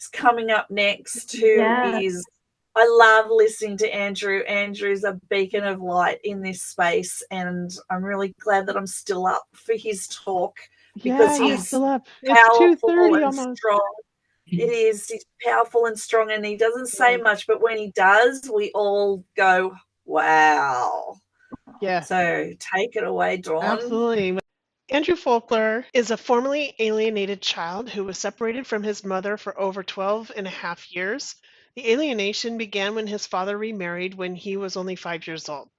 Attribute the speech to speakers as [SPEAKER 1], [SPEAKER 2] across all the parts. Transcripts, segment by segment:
[SPEAKER 1] coming up next, who
[SPEAKER 2] Yeah.
[SPEAKER 1] is, I love listening to Andrew. Andrew's a beacon of light in this space, and I'm really glad that I'm still up for his talk
[SPEAKER 2] Yeah,
[SPEAKER 1] because
[SPEAKER 2] you're
[SPEAKER 1] he's
[SPEAKER 2] still up. It's
[SPEAKER 1] powerful
[SPEAKER 2] 2:30
[SPEAKER 1] and
[SPEAKER 2] almost.
[SPEAKER 1] strong. It is. He's powerful and strong, and he doesn't say
[SPEAKER 2] Yeah.
[SPEAKER 1] much, but when he does, we all go, wow.
[SPEAKER 2] Yeah,
[SPEAKER 1] So take it away, Dawn.
[SPEAKER 2] absolutely. Andrew Folkler is a formerly alienated child who was separated from his mother for over 12 and a half years. The alienation began when his father remarried when he was only 5 years old.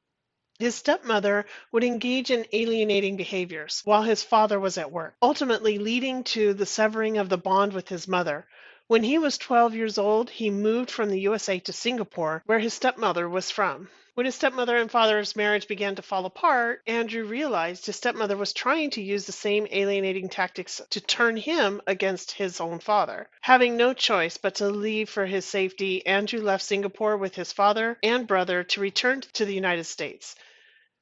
[SPEAKER 2] His stepmother would engage in alienating behaviors while his father was at work, ultimately leading to the severing of the bond with his mother. When he was 12 years old, he moved from the USA to Singapore, where his stepmother was from. When his stepmother and father's marriage began to fall apart, Andrew realized his stepmother was trying to use the same alienating tactics to turn him against his own father. Having no choice but to leave for his safety, Andrew left Singapore with his father and brother to return to the United States.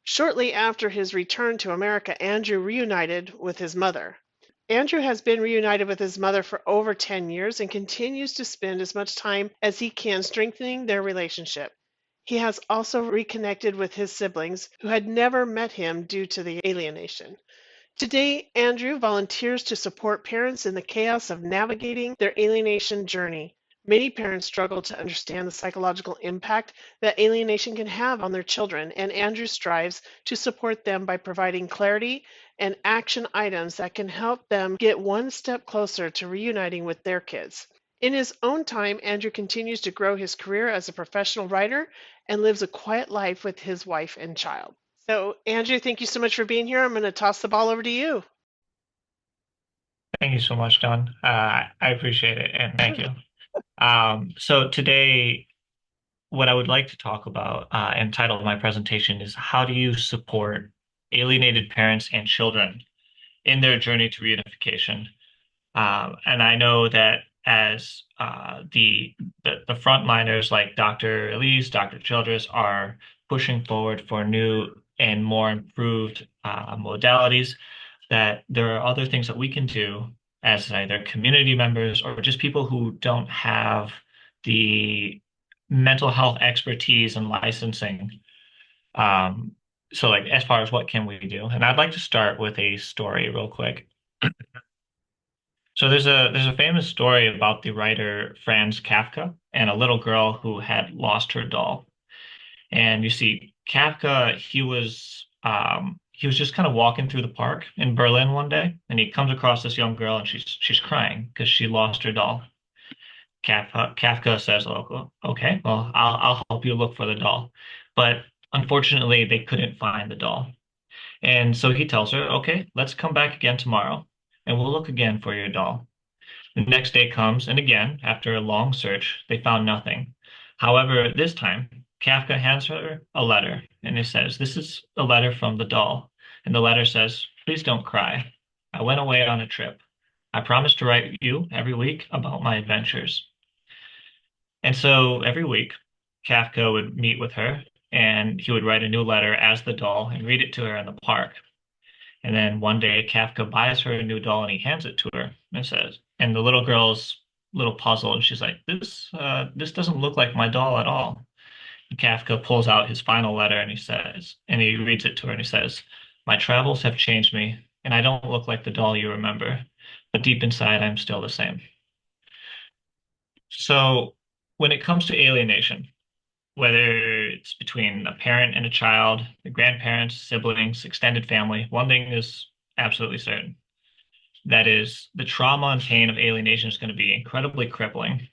[SPEAKER 2] Shortly after his return to America, Andrew reunited with his mother. Andrew has been reunited with his mother for over 10 years and continues to spend as much time as he can strengthening their relationship. He has also reconnected with his siblings who had never met him due to the alienation. Today, Andrew volunteers to support parents in the chaos of navigating their alienation journey. Many parents struggle to understand the psychological impact that alienation can have on their children, and Andrew strives to support them by providing clarity and action items that can help them get one step closer to reuniting with their kids. In his own time, Andrew continues to grow his career as a professional writer and lives a quiet life with his wife and child. So, Andrew, thank you so much for being here. I'm going to toss the ball over to you.
[SPEAKER 3] Thank you so much, Don. I appreciate it, and thank you. So today, what I would like to talk about and title my presentation is how do you support alienated parents and children in their journey to reunification? And I know that as the frontliners like Dr. Elise, Dr. Childress are pushing forward for new and more improved modalities, that there are other things that we can do as either community members or just people who don't have the mental health expertise and licensing. Um, so like as far as what can we do? And I'd like to start with a story real quick. So there's a famous story about the writer Franz Kafka and a little girl who had lost her doll. And you see, Kafka, he was just kind of walking through the park in Berlin one day, and he comes across this young girl, and she's crying because she lost her doll. Kafka says, "Oh, okay, well, I'll help you look for the doll," but unfortunately, they couldn't find the doll. And so he tells her, "Okay, let's come back again tomorrow, and we'll look again for your doll." The next day comes, and again, after a long search, they found nothing. However, this time, Kafka hands her a letter, and it says, "This is a letter from the doll." And the letter says, "Please don't cry. I went away on a trip. I promised to write you every week about my adventures." And so every week, Kafka would meet with her, and he would write a new letter as the doll and read it to her in the park. And then one day, Kafka buys her a new doll and he hands it to her and says, and the little girl's a little puzzled. And she's like, this doesn't look like my doll at all." And Kafka pulls out his final letter and he says, and he reads it to her and he says, "My travels have changed me, and I don't look like the doll you remember, but deep inside, I'm still the same." So when it comes to alienation, whether it's between a parent and a child, the grandparents, siblings, extended family, one thing is absolutely certain. That is, the trauma and pain of alienation is going to be incredibly crippling.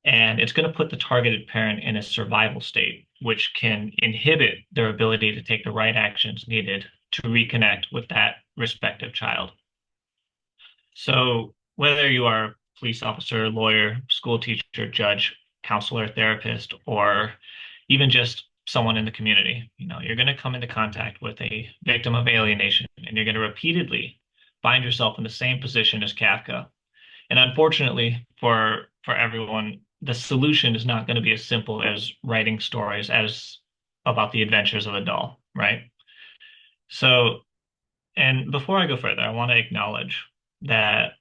[SPEAKER 3] And it's going to put the targeted parent in a survival state, which can inhibit their ability to take the right actions needed to reconnect with that respective child. So, whether you are a police officer, lawyer, school teacher, judge, counselor, therapist, or even just someone in the community, you're going to come into contact with a victim of alienation, and you're going to repeatedly find yourself in the same position as Kafka. And unfortunately for everyone, the solution is not going to be as simple as writing stories as about the adventures of a doll, right? So, and before I go further, I want to acknowledge that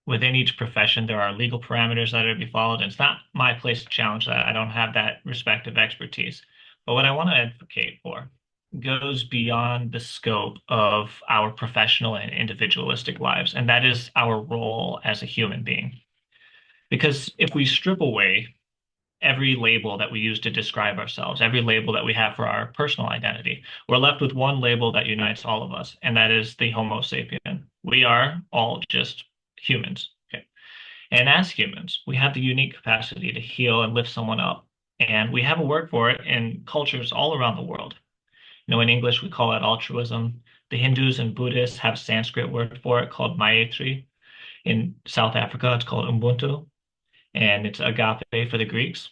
[SPEAKER 3] within each profession, there are legal parameters that are to be followed. And it's not my place to challenge that. I don't have that respective expertise. But what I want to advocate for goes beyond the scope of our professional and individualistic lives, and that is our role as a human being. Because if we strip away every label that we use to describe ourselves, every label that we have for our personal identity, we're left with one label that unites all of us, and that is the Homo sapien. We are all just humans. Okay. And as humans, we have the unique capacity to heal and lift someone up. And we have a word for it in cultures all around the world. In English, we call it altruism. The Hindus and Buddhists have a Sanskrit word for it called Maitri. In South Africa, it's called Ubuntu, and it's agape for the Greeks.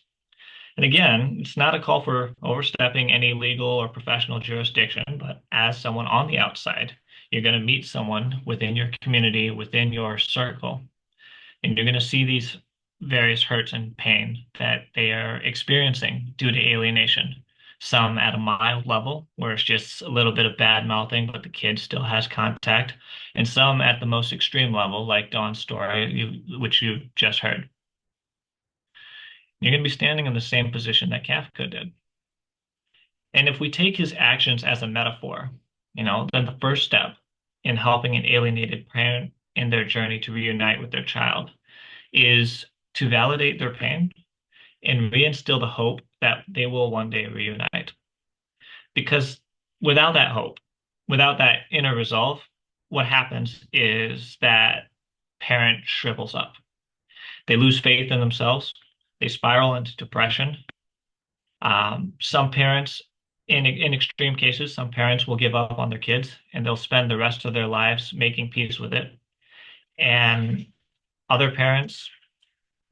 [SPEAKER 3] And again, it's not a call for overstepping any legal or professional jurisdiction, but as someone on the outside, you're going to meet someone within your community, within your circle, and you're going to see these various hurts and pain that they are experiencing due to alienation. Some at a mild level, where it's just a little bit of bad mouthing, but the kid still has contact, and some at the most extreme level, like Dawn's story, which you just heard. You're going to be standing in the same position that Kafka did. And if we take his actions as a metaphor, then the first step in helping an alienated parent in their journey to reunite with their child is to validate their pain and reinstill the hope that they will one day reunite. Because without that hope, without that inner resolve, what happens is that parent shrivels up. They lose faith in themselves. They spiral into depression. Some parents, in extreme cases, some parents will give up on their kids and they'll spend the rest of their lives making peace with it. And other parents,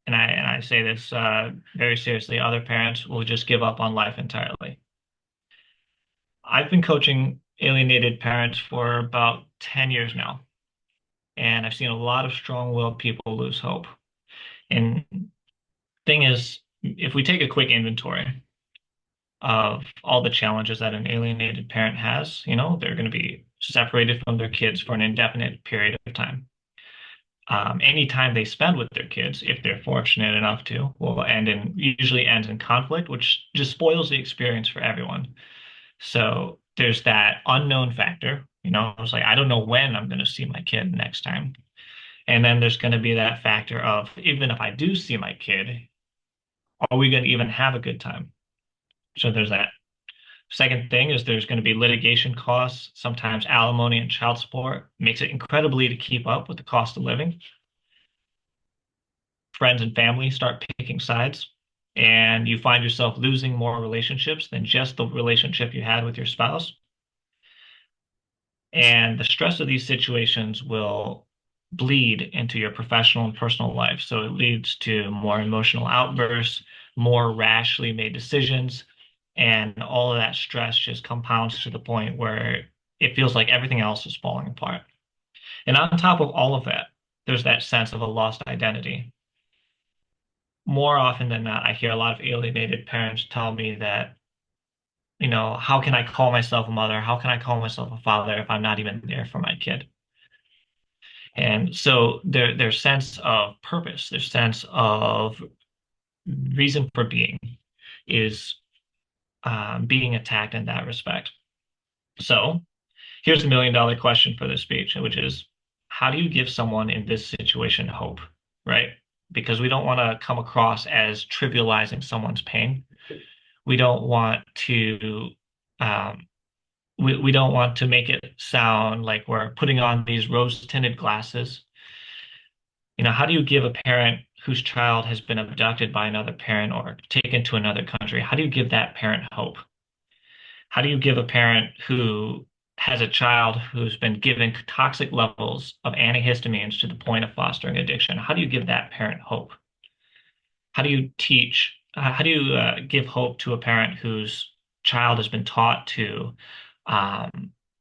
[SPEAKER 3] and I say this very seriously, other parents will just give up on life entirely. I've been coaching alienated parents for about 10 years now, and I've seen a lot of strong-willed people lose hope. And thing is, if we take a quick inventory of all the challenges that an alienated parent has, they're going to be separated from their kids for an indefinite period of time. Any time they spend with their kids, if they're fortunate enough to, usually ends in conflict, which just spoils the experience for everyone. So there's that unknown factor, it's like, I don't know when I'm going to see my kid next time. And then there's going to be that factor of, even if I do see my kid, are we going to even have a good time? So there's that. Second thing is there's going to be litigation costs, sometimes alimony and child support. Makes it incredibly to keep up with the cost of living. Friends and family start picking sides, and you find yourself losing more relationships than just the relationship you had with your spouse. And the stress of these situations will bleed into your professional and personal life. So it leads to more emotional outbursts, more rashly made decisions, and all of that stress just compounds to the point where it feels like everything else is falling apart. And on top of all of that, there's that sense of a lost identity. More often than not, I hear a lot of alienated parents tell me that, how can I call myself a mother? How can I call myself a father if I'm not even there for my kid? And so their sense of purpose, their sense of reason for being is being attacked in that respect. So here's the million-dollar question for this speech, which is, how do you give someone in this situation hope, right? Because we don't want to come across as trivializing someone's pain. We don't want to we don't want to make it sound like we're putting on these rose-tinted glasses. How do you give a parent whose child has been abducted by another parent or taken to another country? How do you give that parent hope? How do you give a parent who has a child who's been given toxic levels of antihistamines to the point of fostering addiction? How do you give that parent hope? How do you give hope to a parent whose child has been taught to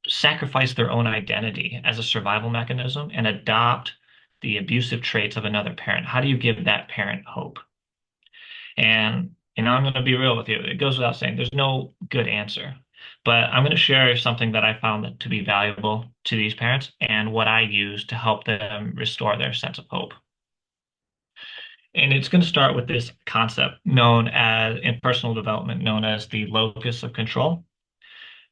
[SPEAKER 3] sacrifice their own identity as a survival mechanism and adopt the abusive traits of another parent? How do you give that parent hope? And I'm going to be real with you. It goes without saying, there's no good answer. But I'm going to share something that I found to be valuable to these parents and what I use to help them restore their sense of hope. And it's going to start with this concept known as, in personal development, known as the locus of control.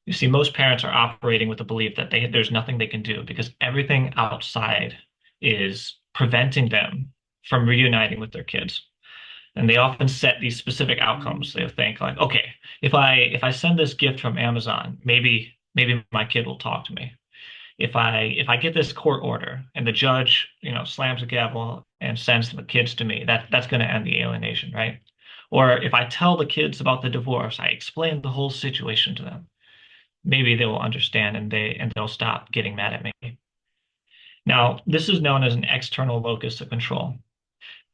[SPEAKER 3] You see, most parents are operating with the belief that there's nothing they can do because everything outside is preventing them from reuniting with their kids. And they often set these specific outcomes. They'll think like, okay, if I send this gift from Amazon, maybe my kid will talk to me. If I get this court order and the judge, slams the gavel and sends the kids to me, that's going to end the alienation, right? Or if I tell the kids about the divorce, I explain the whole situation to them, maybe they will understand and they'll stop getting mad at me. Now, this is known as an external locus of control.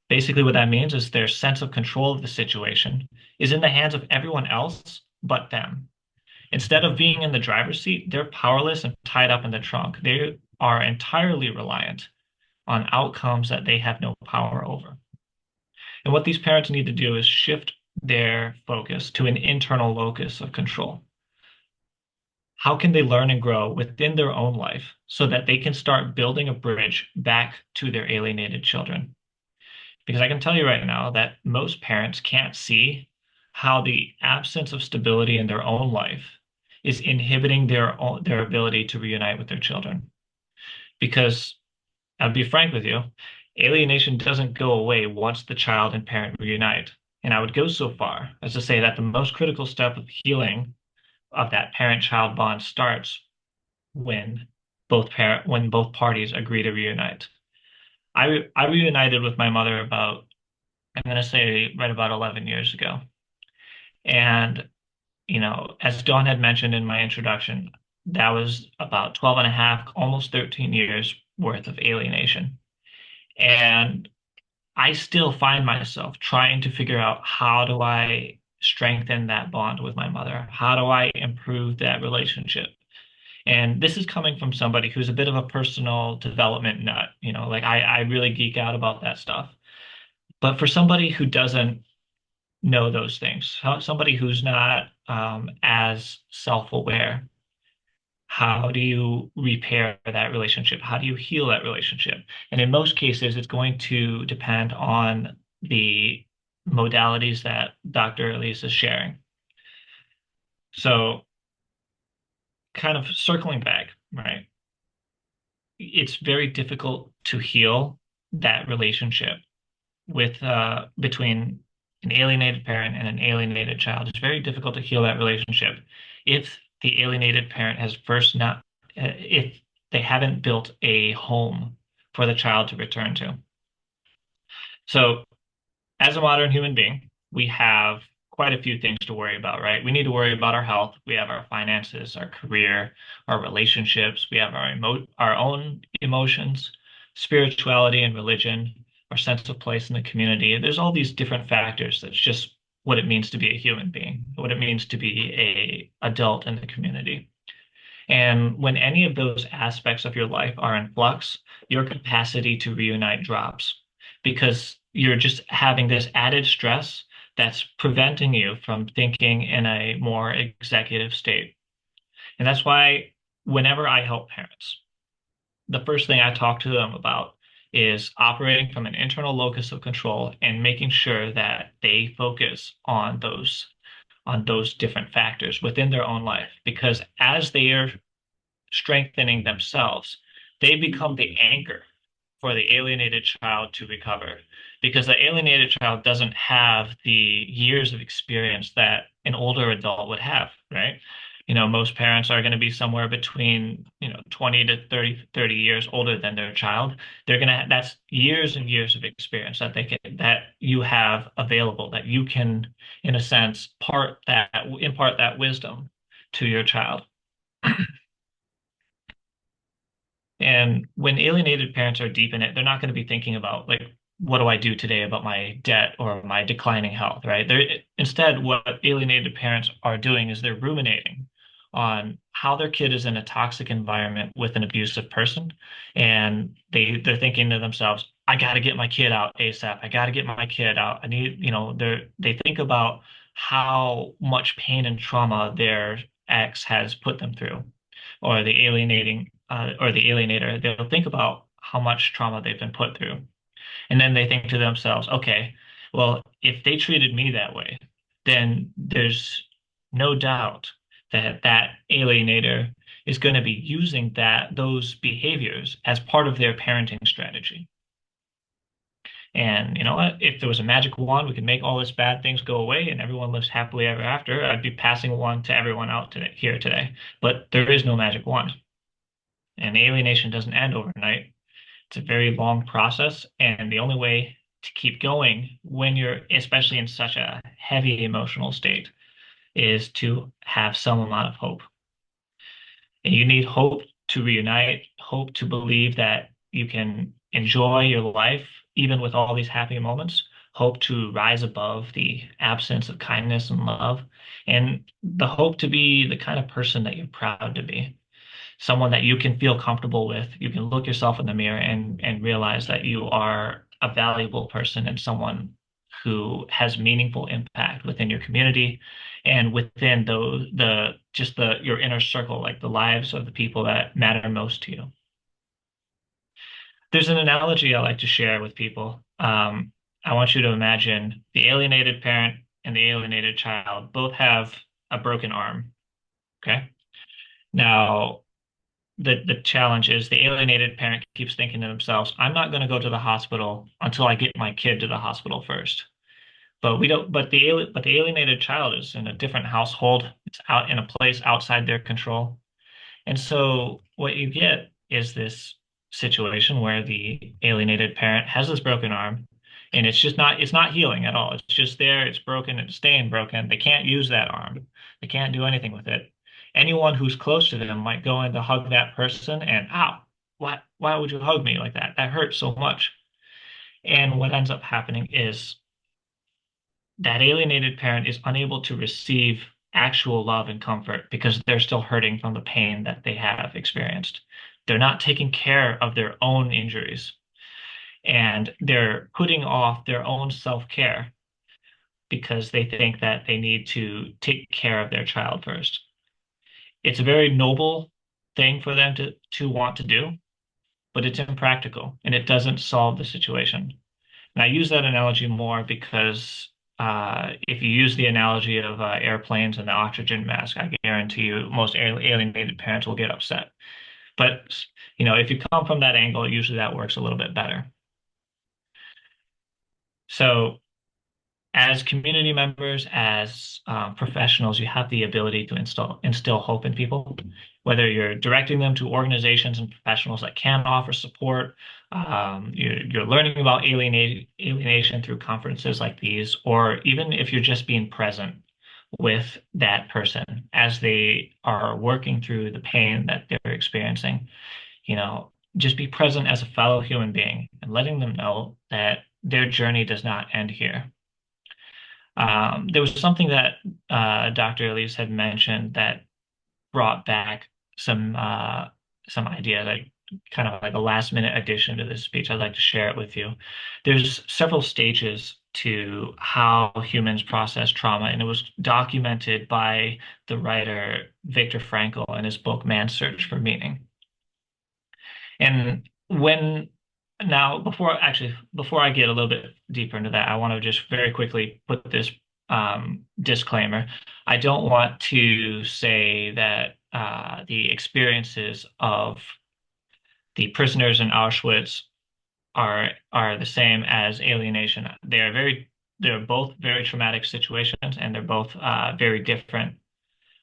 [SPEAKER 3] Basically, what that means is their sense of control of the situation is in the hands of everyone else but them. Instead of being in the driver's seat, they're powerless and tied up in the trunk. They are entirely reliant on outcomes that they have no power over. And what these parents need to do is shift their focus to an internal locus of control. How can they learn and grow within their own life so that they can start building a bridge back to their alienated children? Because I can tell you right now that most parents can't see how the absence of stability in their own life is inhibiting their ability to reunite with their children. Because I'll be frank with you, alienation doesn't go away once the child and parent reunite. And I would go so far as to say that the most critical step of healing of that parent-child bond starts when both parties agree to reunite. I reunited with my mother about, I'm going to say right about 11 years ago. And, as Dawn had mentioned in my introduction, that was about 12 and a half, almost 13 years worth of alienation. And I still find myself trying to figure out, how do I strengthen that bond with my mother? How do I improve that relationship? And this is coming from somebody who's a bit of a personal development nut, like I really geek out about that stuff. But for somebody who doesn't know those things, somebody who's not as self-aware, how do you repair that relationship? How do you heal that relationship? And in most cases, it's going to depend on the modalities that Dr. Elise is sharing. So kind of circling back, right? It's very difficult to heal that relationship with between an alienated parent and an alienated child. It's very difficult to heal that relationship if the alienated parent has first not, if they haven't built a home for the child to return to. So, as a modern human being, we have quite a few things to worry about, right? We need to worry about our health. We have our finances, our career, our relationships. We have our own emotions, spirituality and religion, our sense of place in the community. There's all these different factors. That's just what it means to be a human being, what it means to be a adult in the community. And when any of those aspects of your life are in flux, your capacity to reunite drops because you're just having this added stress that's preventing you from thinking in a more executive state. And that's why whenever I help parents, the first thing I talk to them about is operating from an internal locus of control and making sure that they focus on those different factors within their own life. Because as they are strengthening themselves, they become the anchor for the alienated child to recover. Because the alienated child doesn't have the years of experience that an older adult would have, right? Most parents are going to be somewhere between, 20 to 30 years older than their child. That's years and years of experience that you have available, that you can, in a sense, impart that wisdom to your child. And when alienated parents are deep in it, they're not going to be thinking about, like, what do I do today about my debt or my declining health, right? Instead, what alienated parents are doing is they're ruminating on how their kid is in a toxic environment with an abusive person. And they're thinking to themselves, I got to get my kid out ASAP. I got to get my kid out. I need, they think about how much pain and trauma they're X has put them through, or the alienating or the alienator, they'll think about how much trauma they've been put through. And then they think to themselves, okay, well, if they treated me that way, then there's no doubt that that alienator is going to be using those behaviors as part of their parenting strategy. And you know what? If there was a magic wand, we could make all these bad things go away and everyone lives happily ever after. I'd be passing one to everyone out today, here today. But there is no magic wand. And alienation doesn't end overnight. It's a very long process. And the only way to keep going when you're, especially in such a heavy emotional state, is to have some amount of hope. And you need hope to reunite, hope to believe that you can enjoy your life even with all these happy moments, hope to rise above the absence of kindness and love, and the hope to be the kind of person that you're proud to be, someone that you can feel comfortable with. You can look yourself in the mirror and realize that you are a valuable person and someone who has meaningful impact within your community and within your inner circle, like the lives of the people that matter most to you. There's an analogy I like to share with people. I want you to imagine the alienated parent and the alienated child both have a broken arm. Okay. Now, the challenge is the alienated parent keeps thinking to themselves, I'm not going to go to the hospital until I get my kid to the hospital first. But we don't, but the alienated child is in a different household. It's out in a place outside their control. And so what you get is this situation where the alienated parent has this broken arm and it's not healing at all. It's just there, it's broken, it's staying broken. They can't use that arm. They can't do anything with it. Anyone who's close to them might go in to hug that person and, ow, why would you hug me like that? That hurts so much. And what ends up happening is that alienated parent is unable to receive actual love and comfort because they're still hurting from the pain that they have experienced. They're not taking care of their own injuries and they're putting off their own self-care because they think that they need to take care of their child first. It's a very noble thing for them to want to do, but it's impractical and it doesn't solve the situation. And I use that analogy more because if you use the analogy of airplanes and the oxygen mask, I guarantee you most alienated parents will get upset. But you know, if you come from that angle, usually that works a little bit better. So as community members, as professionals, you have the ability to instill hope in people, whether you're directing them to organizations and professionals that can offer support, you're learning about alienation through conferences like these, or even if you're just being present with that person as they are working through the pain that they're experiencing, you know, just be present as a fellow human being and letting them know that their journey does not end here. There was something that Dr. Elise had mentioned that brought back some ideas, like kind of like a last minute addition to this speech. I'd like to share it with you. There's several stages to how humans process trauma, and it was documented by the writer Viktor Frankl in his book Man's Search for Meaning. And when now, before I get a little bit deeper into that, I want to just very quickly put this disclaimer. I don't want to say that the experiences of the prisoners in Auschwitz are the same as alienation. They're both very traumatic situations, and they're both very different.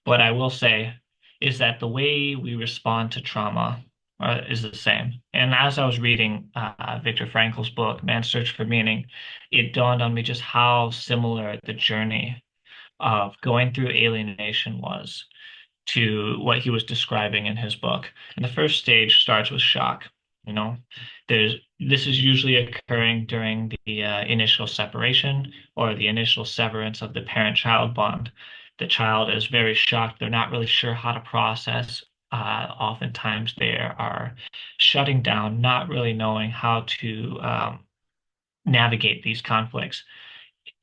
[SPEAKER 3] What I will say is that the way we respond to trauma is the same. And as I was reading Viktor Frankl's book, Man's Search for Meaning, it dawned on me just how similar the journey of going through alienation was to what he was describing in his book. And the first stage starts with shock. You know, this is usually occurring during the initial separation or the initial severance of the parent-child bond. The child is very shocked. They're not really sure how to process. Oftentimes they are shutting down, not really knowing how to navigate these conflicts.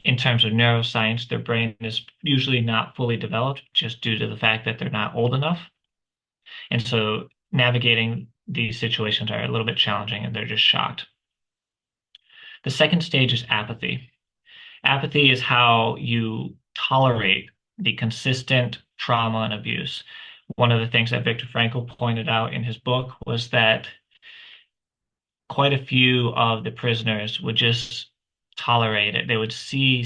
[SPEAKER 3] in terms of neuroscience, their brain is usually not fully developed just due to the fact that they're not old enough. And so navigating these situations are a little bit challenging and they're just shocked. The second stage is apathy. Apathy is how you tolerate the consistent trauma and abuse. One of the things that Viktor Frankl pointed out in his book was that quite a few of the prisoners would just tolerate it. They would see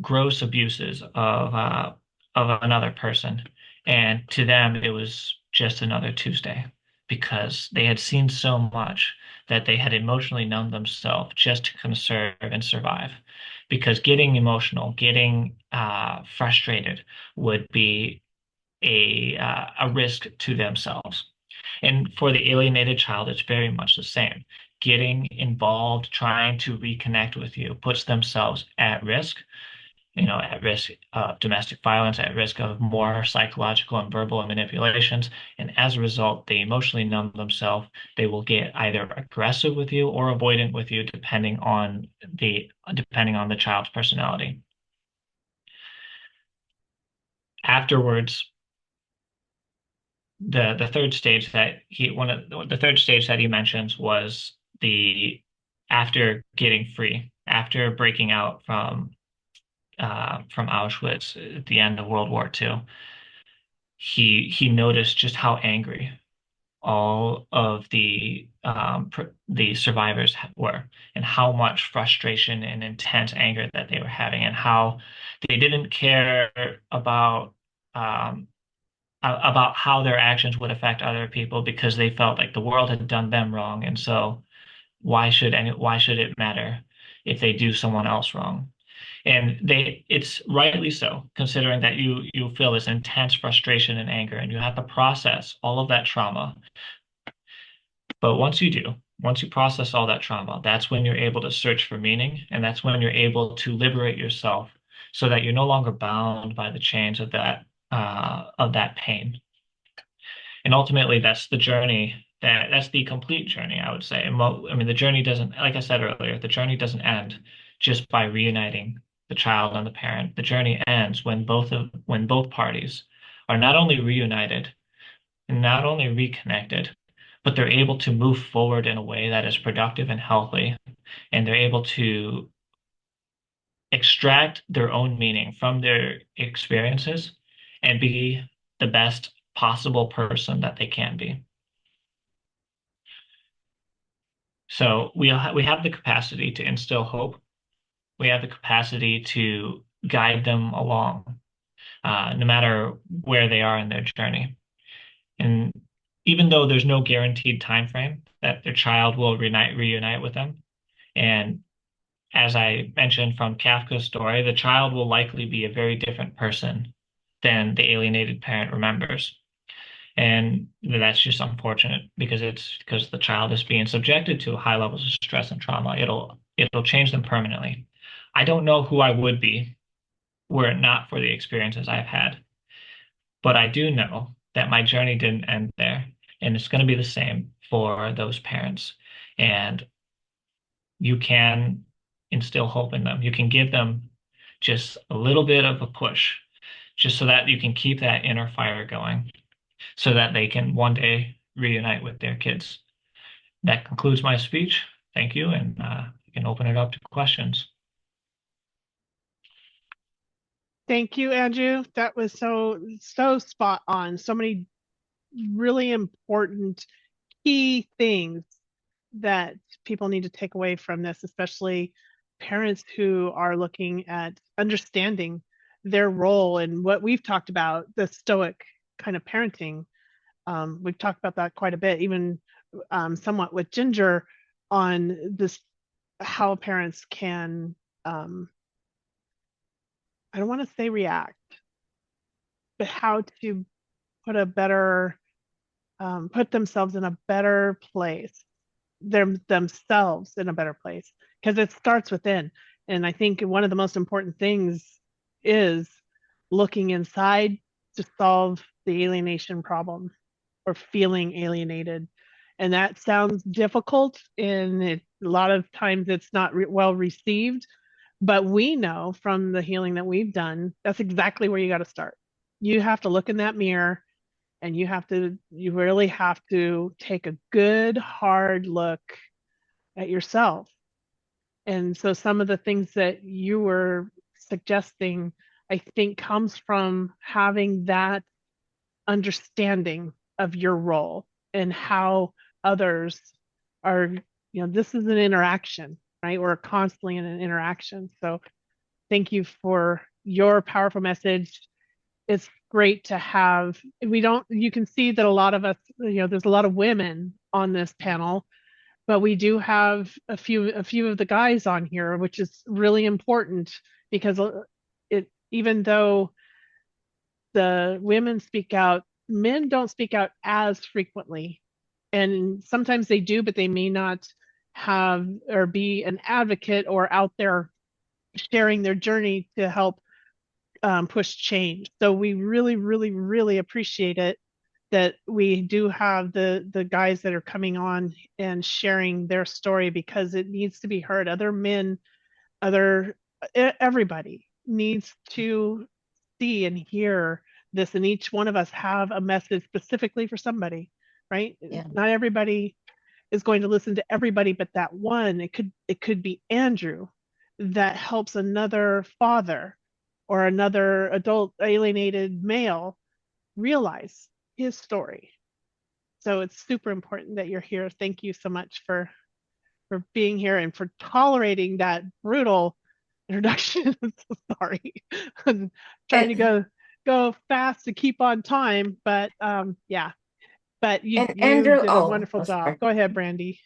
[SPEAKER 3] gross abuses of another person, and to them it was just another Tuesday because they had seen so much that they had emotionally numbed themselves just to conserve and survive. Because getting emotional, getting frustrated would be a risk to themselves. And for the alienated child, it's very much the same. Getting involved, trying to reconnect with you, puts themselves at risk, at risk of domestic violence, at risk of more psychological and verbal manipulations. And as a result, they emotionally numb themselves. They will get either aggressive with you or avoidant with you, depending on the child's personality. Afterwards, the third stage that he mentions was the after getting free, after breaking out from Auschwitz at the end of World War II. He noticed just how angry all of the survivors were, and how much frustration and intense anger that they were having, and how they didn't care about how their actions would affect other people because they felt like the world had done them wrong, and so why should it matter if they do someone else wrong? And it's rightly so, considering that you feel this intense frustration and anger, and you have to process all of that trauma. But once you process all that trauma, that's when you're able to search for meaning, and that's when you're able to liberate yourself so that you're no longer bound by the chains of that pain. And ultimately, that's the journey. That's the complete journey, I would say. I mean, the journey doesn't, like I said earlier, the journey doesn't end just by reuniting the child and the parent. The journey ends when both parties are not only reunited and not only reconnected, but they're able to move forward in a way that is productive and healthy, and they're able to extract their own meaning from their experiences and be the best possible person that they can be. So we have the capacity to instill hope. We have the capacity to guide them along, no matter where they are in their journey. And even though there's no guaranteed time frame that their child will reunite with them, and as I mentioned from Kafka's story, the child will likely be a very different person than the alienated parent remembers. And that's just unfortunate because the child is being subjected to high levels of stress and trauma. It'll change them permanently. I don't know who I would be were it not for the experiences I've had. But I do know that my journey didn't end there, and it's going to be the same for those parents. And you can instill hope in them. You can give them just a little bit of a push, just so that you can keep that inner fire going, so that they can one day reunite with their kids. That concludes my speech. Thank you, and you can open it up to questions.
[SPEAKER 2] Thank you, Andrew. That was so spot on. So many really important key things that people need to take away from this, especially parents who are looking at understanding their role and what we've talked about, the stoic kind of parenting. We've talked about that quite a bit, even somewhat with Ginger on this, how parents can, I don't want to say react, but how to put themselves in a better place, themselves in a better place, because it starts within. And I think one of the most important things is looking inside to solve the alienation problem or feeling alienated. And that sounds difficult, and A lot of times it's not well received, but we know from the healing that we've done, that's exactly where you got to start. You have to look in that mirror and you really have to take a good, hard look at yourself. And so some of the things that you were suggesting, I think, comes from having that understanding of your role and how others are, this is an interaction, right? We're constantly in an interaction. So thank you for your powerful message. It's great to have, you can see that a lot of us, there's a lot of women on this panel, but we do have a few of the guys on here, which is really important because even though the women speak out, men don't speak out as frequently. And sometimes they do, but they may not have or be an advocate or out there sharing their journey to help push change. So we really, really, really appreciate it that we do have the guys that are coming on and sharing their story, because it needs to be heard. Other men, everybody needs to see and hear this, and each one of us have a message specifically for somebody, right?
[SPEAKER 4] Yeah.
[SPEAKER 2] Not everybody is going to listen to everybody, but that one, it could be Andrew that helps another father or another adult alienated male realize his story. So it's super important that you're here. Thank you so much for being here and for tolerating that brutal introduction. I'm so sorry. I'm trying to go fast to keep on time, but yeah. But you
[SPEAKER 4] Andrew,
[SPEAKER 2] did a wonderful job.
[SPEAKER 4] sorry.
[SPEAKER 2] Go ahead, Brandy.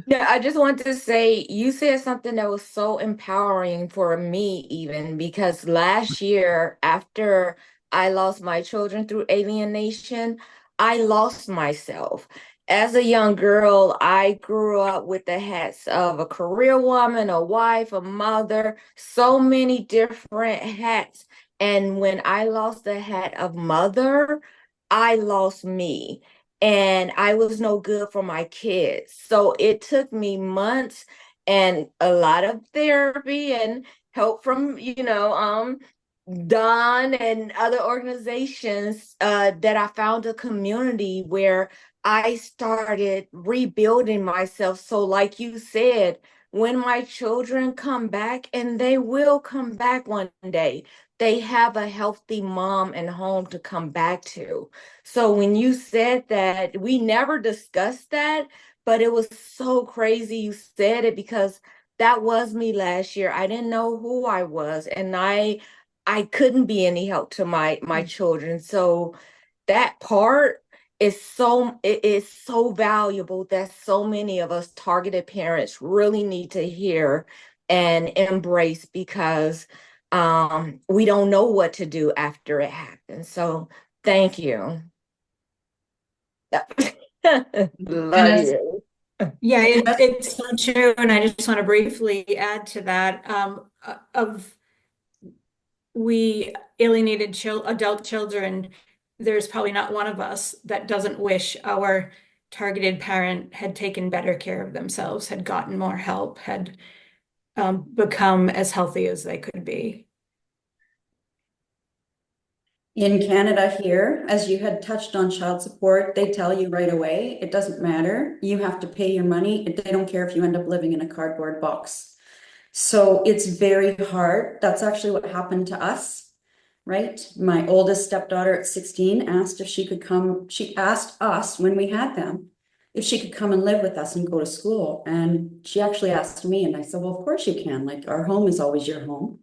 [SPEAKER 4] Yeah, I just wanted to say you said something that was so empowering for me, even because last year, after I lost my children through alienation, I lost myself. As a young girl, I grew up with the hats of a career woman, a wife, a mother, so many different hats. And when I lost the hat of mother, I lost me. And I was no good for my kids. So it took me months and a lot of therapy and help from, Don and other organizations that I found a community where I started rebuilding myself. So like you said, when my children come back, and they will come back one day, they have a healthy mom and home to come back to. So when you said that, we never discussed that, but it was so crazy you said it, because that was me last year. I didn't know who I was, and I couldn't be any help to my children. So that part is so valuable that so many of us targeted parents really need to hear and embrace, because we don't know what to do after it happens. So thank you. Love you.
[SPEAKER 5] Yeah, it's so true. And I just want to briefly add to that. We alienated adult children, there's probably not one of us that doesn't wish our targeted parent had taken better care of themselves, had gotten more help, had become as healthy as they could be.
[SPEAKER 6] In Canada here, as you had touched on child support, they tell you right away, it doesn't matter. You have to pay your money. They don't care if you end up living in a cardboard box. So it's very hard. That's actually what happened to us, right? My oldest stepdaughter at 16 asked if she could come. She asked us when we had them if she could come and live with us and go to school. And she actually asked me, and I said, well, of course you can. Like, our home is always your home.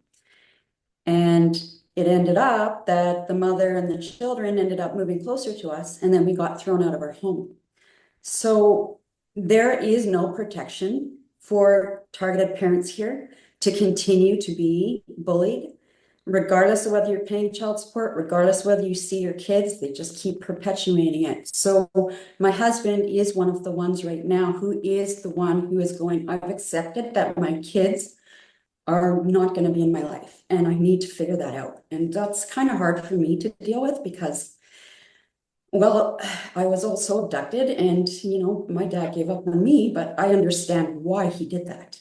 [SPEAKER 6] And it ended up that the mother and the children ended up moving closer to us, and then we got thrown out of our home. So there is no protection for targeted parents here to continue to be bullied, regardless of whether you're paying child support, regardless of whether you see your kids, they just keep perpetuating it. So my husband is one of the ones right now who is the one who is going, I've accepted that my kids are not going to be in my life, and I need to figure that out. And that's kind of hard for me to deal with, because Well, I was also abducted, and my dad gave up on me, but I understand why he did that.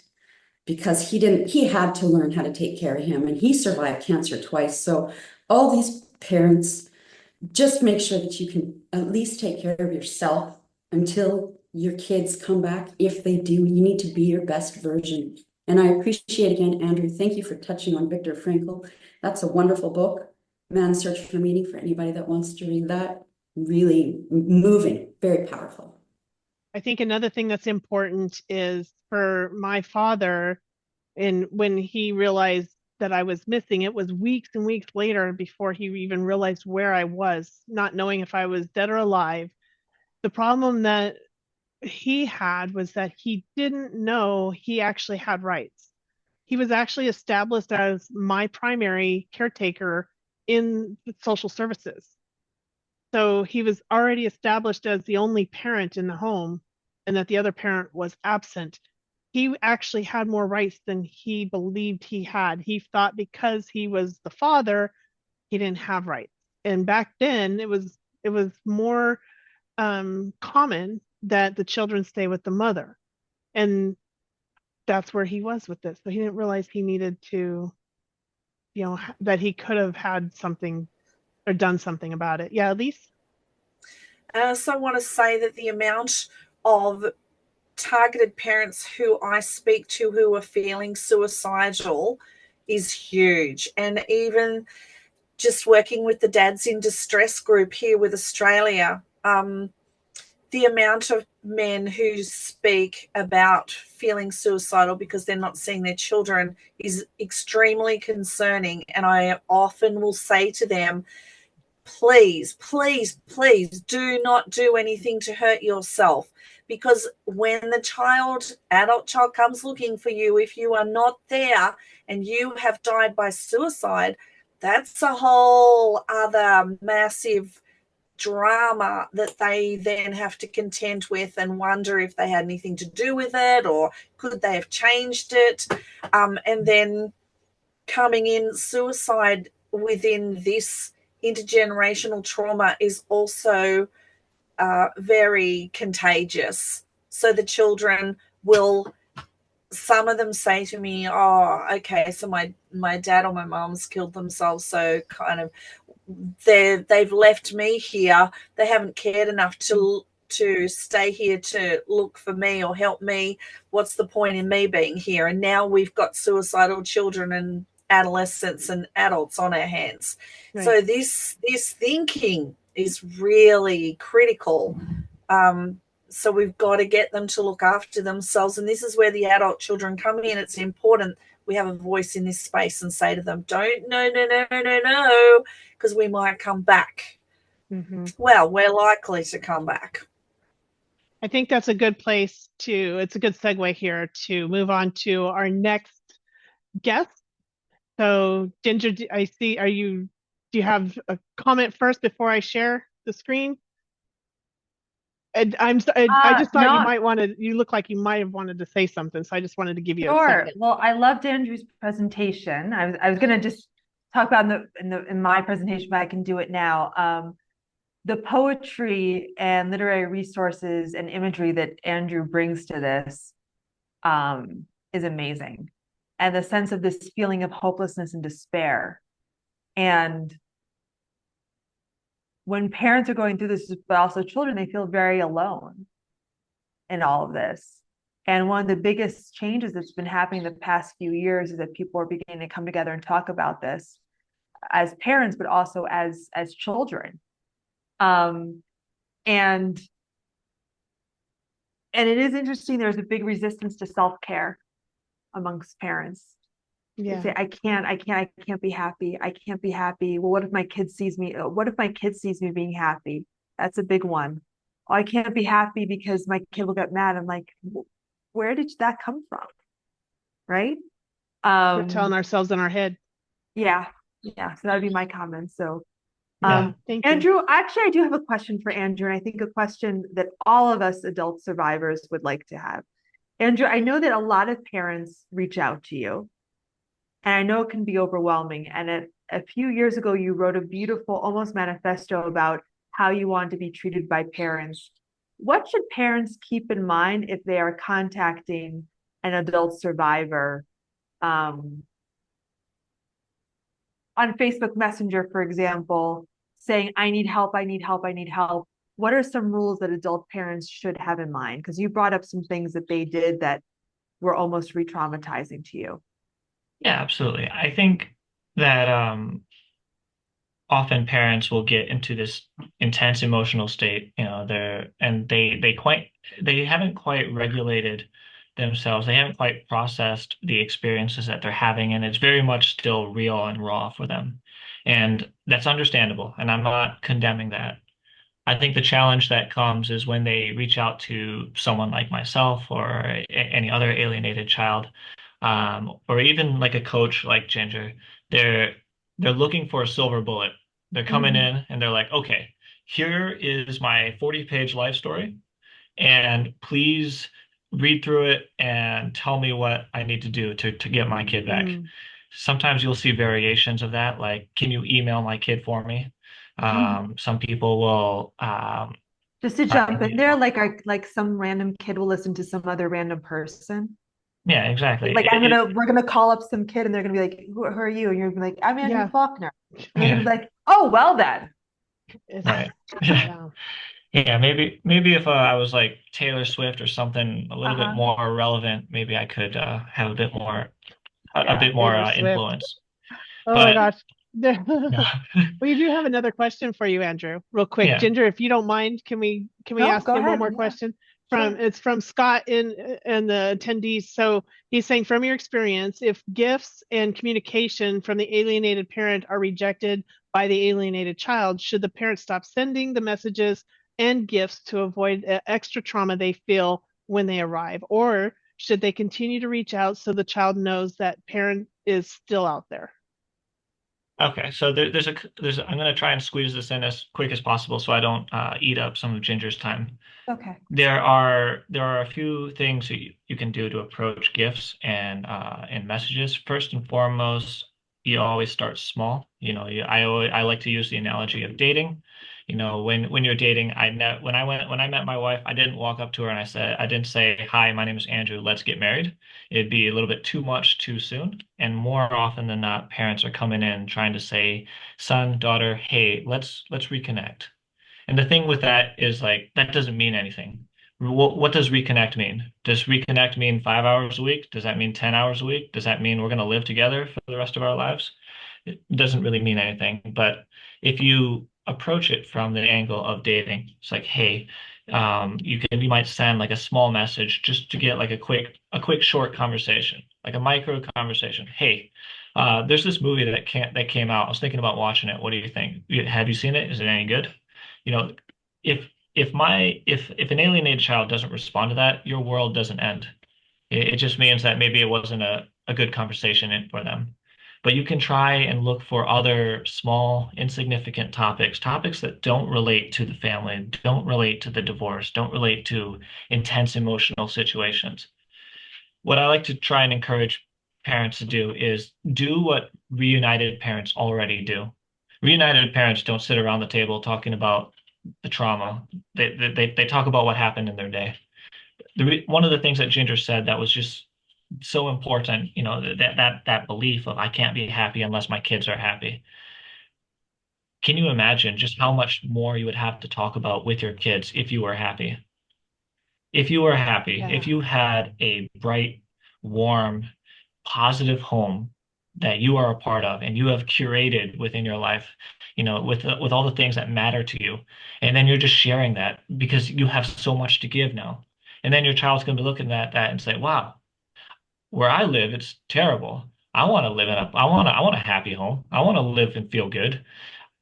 [SPEAKER 6] Because he had to learn how to take care of him, and he survived cancer twice. So all these parents, just make sure that you can at least take care of yourself until your kids come back. If they do, you need to be your best version. And I appreciate again, Andrew, thank you for touching on Viktor Frankl. That's a wonderful book, Man's Search for Meaning, for anybody that wants to read that. Really moving, very powerful.
[SPEAKER 2] I think another thing that's important is for my father, and when he realized that I was missing, it was weeks and weeks later before he even realized where I was, not knowing if I was dead or alive. The problem that he had was that he didn't know he actually had rights. He was actually established as my primary caretaker in social services. So he was already established as the only parent in the home, and that the other parent was absent. He actually had more rights than he believed he had. He thought because he was the father, he didn't have rights. And back then, it was more common that the children stay with the mother, and that's where he was with this. So he didn't realize he needed to, that he could have had something or done something about it. Yeah, Elise?
[SPEAKER 1] I also want to say that the amount of targeted parents who I speak to who are feeling suicidal is huge. And even just working with the Dads in Distress group here with Australia, the amount of men who speak about feeling suicidal because they're not seeing their children is extremely concerning. And I often will say to them, please, please, please do not do anything to hurt yourself, because when the adult child comes looking for you, if you are not there and you have died by suicide, that's a whole other massive drama that they then have to contend with and wonder if they had anything to do with it or could they have changed it. And then coming in, suicide within this intergenerational trauma is also very contagious. So the children will, some of them say to me, oh, okay, so my dad or my mom's killed themselves, so kind of they've left me here. They haven't cared enough to stay here to look for me or help me. What's the point in me being here? And now we've got suicidal children and adolescents and adults on our hands. Right. So this thinking is really critical. So we've got to get them to look after themselves. And this is where the adult children come in. It's important we have a voice in this space and say to them, don't, no, because we might come back. Mm-hmm. Well, we're likely to come back.
[SPEAKER 2] I think that's a good place it's a good segue here to move on to our next guest. So Ginger, I see, do you have a comment first before I share the screen? And I just thought you look like you might have wanted to say something. So I just wanted to give you a second.
[SPEAKER 7] Well, I loved Andrew's presentation. I was going to just talk about in my presentation, but I can do it now. The poetry and literary resources and imagery that Andrew brings to this is amazing. And the sense of this feeling of hopelessness and despair. And when parents are going through this, but also children, they feel very alone in all of this. And one of the biggest changes that's been happening the past few years is that people are beginning to come together and talk about this as parents, but also as children. And it is interesting. There's a big resistance to self-care amongst parents. Yeah. They say, I can't be happy. I can't be happy. Well, what if my kid sees me? What if my kid sees me being happy? That's a big one. Oh, I can't be happy because my kid will get mad. I'm like, where did that come from? Right?
[SPEAKER 2] We're telling ourselves in our head.
[SPEAKER 7] Yeah. So that would be my comment. So
[SPEAKER 2] thank you.
[SPEAKER 7] Andrew, actually, I do have a question for Andrew, and I think a question that all of us adult survivors would like to have. Andrew, I know that a lot of parents reach out to you, and I know it can be overwhelming. And a few years ago, you wrote a beautiful, almost manifesto about how you want to be treated by parents. What should parents keep in mind if they are contacting an adult survivor on Facebook Messenger, for example, saying, I need help, I need help, I need help? What are some rules that adult parents should have in mind? Because you brought up some things that they did that were almost re-traumatizing to you.
[SPEAKER 3] Yeah, absolutely. I think that often parents will get into this intense emotional state, they haven't quite regulated themselves. They haven't quite processed the experiences that they're having, and it's very much still real and raw for them. And that's understandable, and I'm not condemning that. I think the challenge that comes is when they reach out to someone like myself or any other alienated child, or even like a coach like Ginger. They're they're looking for a silver bullet. They're coming in and they're like, okay, here is my 40-page life story, and please read through it and tell me what I need to do to get my kid back. Sometimes you'll see variations of that, like, can you email my kid for me? Some people will
[SPEAKER 7] Just to jump in there, like some random kid will listen to some other random person.
[SPEAKER 3] yeah, exactly.
[SPEAKER 7] Like we're gonna call up some kid and they're gonna be like, who are you? And you're gonna be like, I'm Andrew Faulkner. And they're gonna be like, oh, well then.
[SPEAKER 3] Right.
[SPEAKER 2] Yeah.
[SPEAKER 3] Yeah, maybe if I was like Taylor Swift or something a little bit more relevant, maybe I could have a bit more
[SPEAKER 2] Taylor Swift.
[SPEAKER 3] influence.
[SPEAKER 2] Oh my gosh. We do have another question for you, Andrew, real quick.
[SPEAKER 3] Yeah.
[SPEAKER 2] Ginger, if you don't mind, can we ask him one more question? It's from Scott in the attendees. So he's saying, from your experience, if gifts and communication from the alienated parent are rejected by the alienated child, should the parent stop sending the messages and gifts to avoid extra trauma they feel when they arrive? Or should they continue to reach out so the child knows that parent is still out there?
[SPEAKER 3] Okay, so I'm going to try and squeeze this in as quick as possible so I don't eat up some of Ginger's time.
[SPEAKER 7] Okay.
[SPEAKER 3] There are a few things that you can do to approach gifts and messages. First and foremost, you always start small. I like to use the analogy of dating. When you're dating, when I met my wife, I didn't walk up to her and I didn't say, "Hi, my name is Andrew. Let's get married." It'd be a little bit too much too soon. And more often than not, parents are coming in trying to say, "Son, daughter, hey, let's reconnect." And the thing with that is, like, that doesn't mean anything. What does reconnect mean? Does reconnect mean 5 hours a week? Does that mean 10 hours a week? Does that mean we're going to live together for the rest of our lives? It doesn't really mean anything. But if you approach it from the angle of dating, it's like, hey, you might send like a small message just to get like a quick short conversation, like a micro conversation. Hey, there's this movie that came out. I was thinking about watching it. What do you think? Have you seen it? Is it any good? You know, if if an alienated child doesn't respond to that, your world doesn't end. It just means that maybe it wasn't a good conversation for them. But you can try and look for other small, insignificant topics that don't relate to the family, don't relate to the divorce, don't relate to intense emotional situations. What I like to try and encourage parents to do is do what reunited parents already do. Reunited parents don't sit around the table talking about the trauma. They talk about what happened in their day. One of the things that Ginger said that was just so important, that belief of I can't be happy unless my kids are happy. Can you imagine just how much more you would have to talk about with your kids if you were happy? If you were happy, if you had a bright, warm, positive home that you are a part of and you have curated within your life, with all the things that matter to you, and then you're just sharing that because you have so much to give now. And then your child's going to be looking at that and say, "Wow, where I live, it's terrible. I want to live I want a happy home. I want to live and feel good."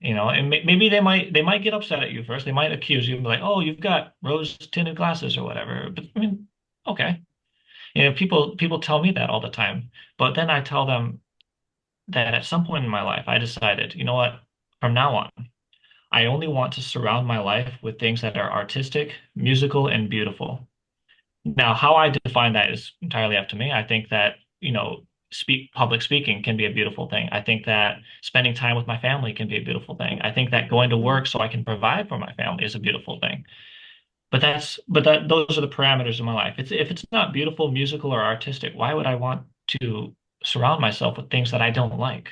[SPEAKER 3] And maybe they might get upset at you first. They might accuse you and be like, "Oh, you've got rose-tinted glasses or whatever." But I mean, okay. People tell me that all the time. But then I tell them that at some point in my life, I decided, you know what? From now on, I only want to surround my life with things that are artistic, musical, and beautiful. Now, how I define that is entirely up to me. I think that, public speaking can be a beautiful thing. I think that spending time with my family can be a beautiful thing. I think that going to work so I can provide for my family is a beautiful thing. But those are the parameters of my life. If it's not beautiful, musical, or artistic, why would I want to surround myself with things that I don't like?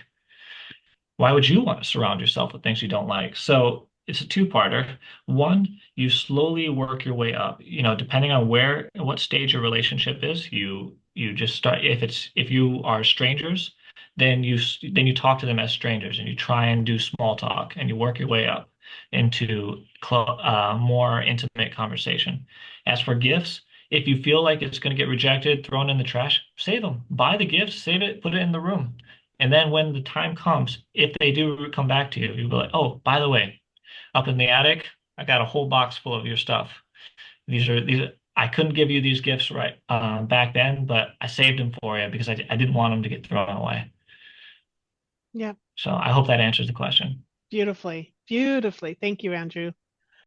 [SPEAKER 3] Why would you want to surround yourself with things you don't like? So it's a two-parter. One, you slowly work your way up. Depending on what stage your relationship is, you just start. If you are strangers, then you talk to them as strangers, and you try and do small talk, and you work your way up into more intimate conversation. As for gifts, if you feel like it's going to get rejected, thrown in the trash, save them. Buy the gifts, save it, put it in the room. And then when the time comes, if they do come back to you, you'll be like, oh, by the way, up in the attic, I got a whole box full of your stuff. I couldn't give you these gifts right back then, but I saved them for you because I didn't want them to get thrown away.
[SPEAKER 2] Yeah.
[SPEAKER 3] So I hope that answers the question.
[SPEAKER 2] Beautifully. Beautifully. Thank you, Andrew.